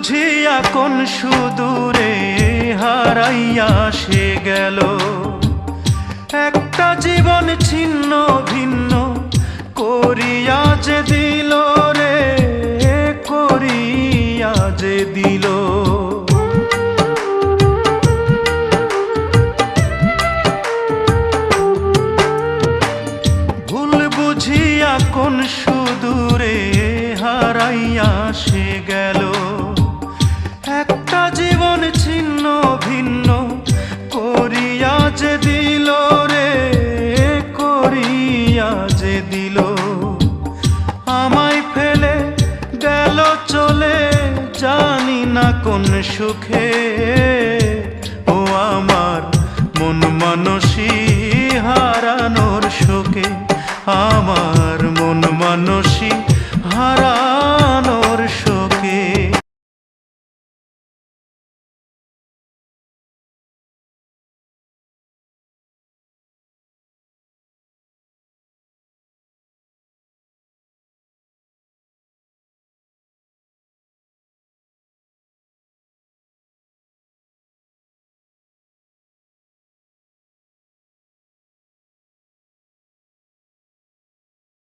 বুঝিয়া কোন সুদূরে হারাইয়া সে গেল। একটা জীবন ছিন্ন ভিন্ন করিয়া যে দিল রে, করিয়া যে দিল। ভুল বুঝিয়া কোন সুদূরে হারাইয়া সে গেল। একটা জীবন ছিন্ন ভিন্ন করিয়া যে দিল রে, করিয়া যে দিল। আমায় ফেলে গেল চলে জানি না কোন সুখে। ও আমার মন মানসী হারানোর শোকে, আমার মন মানসী